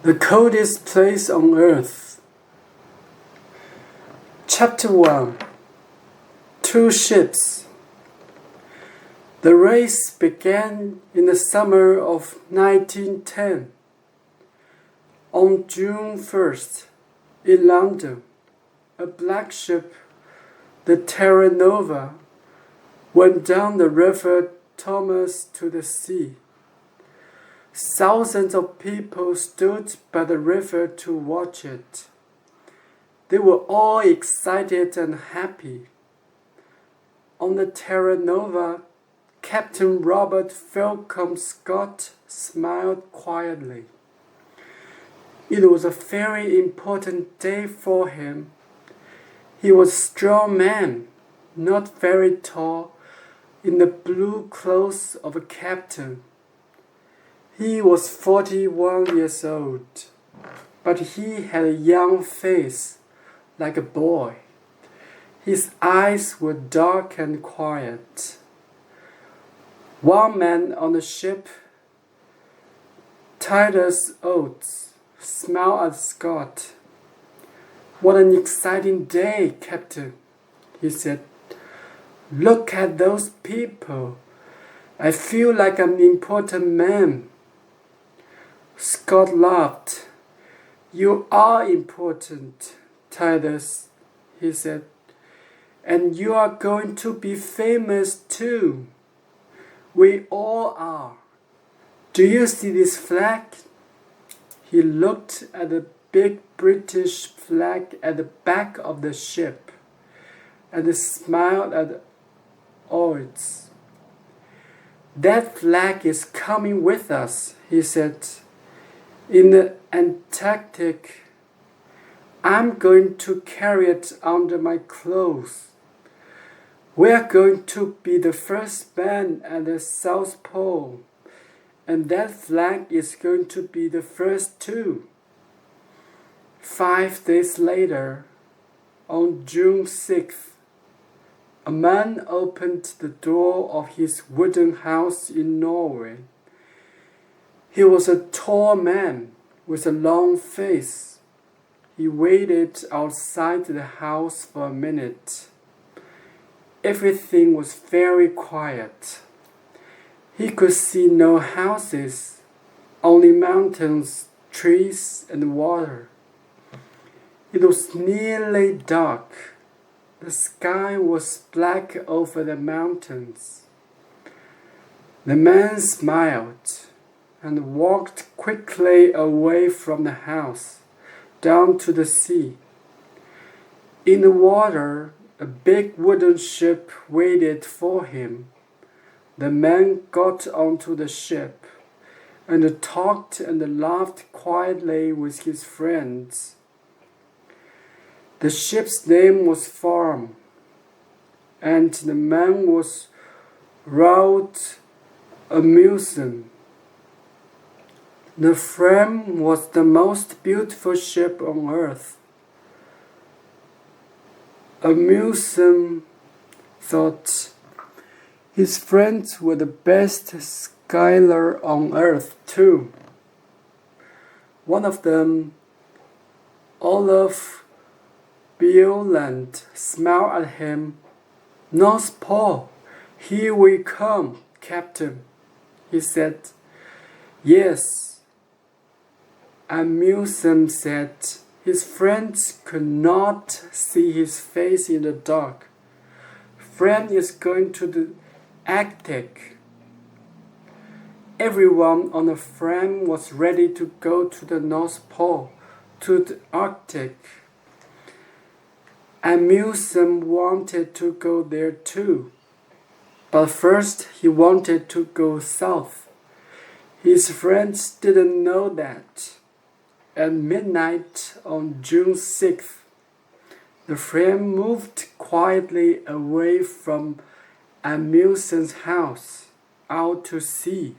The coldest place on earth. Chapter 1. Two ships. The race began in the summer of 1910. On June 1st, in London, a black ship, the Terra Nova, went down the river Thomas to the sea. Thousands of people stood by the river to watch it. They were all excited and happy. On the Terra Nova, Captain Robert Falcon Scott smiled quietly. It was a very important day for him. He was a strong man, not very tall, in the blue clothes of a captain. He was 41 years old, but he had a young face, like a boy. His eyes were dark and quiet. One man on the ship, Titus Oates, smiled at Scott. "What an exciting day, Captain," he said. "Look at those people. I feel like I'm an important man." Scott laughed. "You are important, Titus," he said, "and you are going to be famous too. We all are. Do you see this flag?" He looked at the big British flag at the back of the ship and smiled at Oates. "That flag is coming with us," he said. "In the Antarctic, I'm going to carry it under my clothes. We're going to be the first band at the South Pole, and that flag is going to be the first too." 5 days later, on June 6th, a man opened the door of his wooden house in Norway. He was a tall man with a long face. He waited outside the house for a minute. Everything was very quiet. He could see no houses, only mountains, trees, and water. It was nearly dark. The sky was black over the mountains. The man smiled and walked quickly away from the house, down to the sea. In the water, a big wooden ship waited for him. The man got onto the ship and talked and laughed quietly with his friends. The ship's name was Farm, and the man was Roald Amundsen. The Fram was the most beautiful ship on earth. Amundsen thought his friends were the best skier on earth too. One of them, Olaf Bjaaland, smiled at him. "North Pole, here we come, Captain," he said. "Yes," Amundsen said. His friends could not see his face in the dark. "Fram is going to the Arctic." Everyone on the Fram was ready to go to the North Pole, to the Arctic. Amundsen wanted to go there too, but first he wanted to go south. His friends didn't know that. At midnight on June 6th, the Fram moved quietly away from Amundsen's house, out to sea.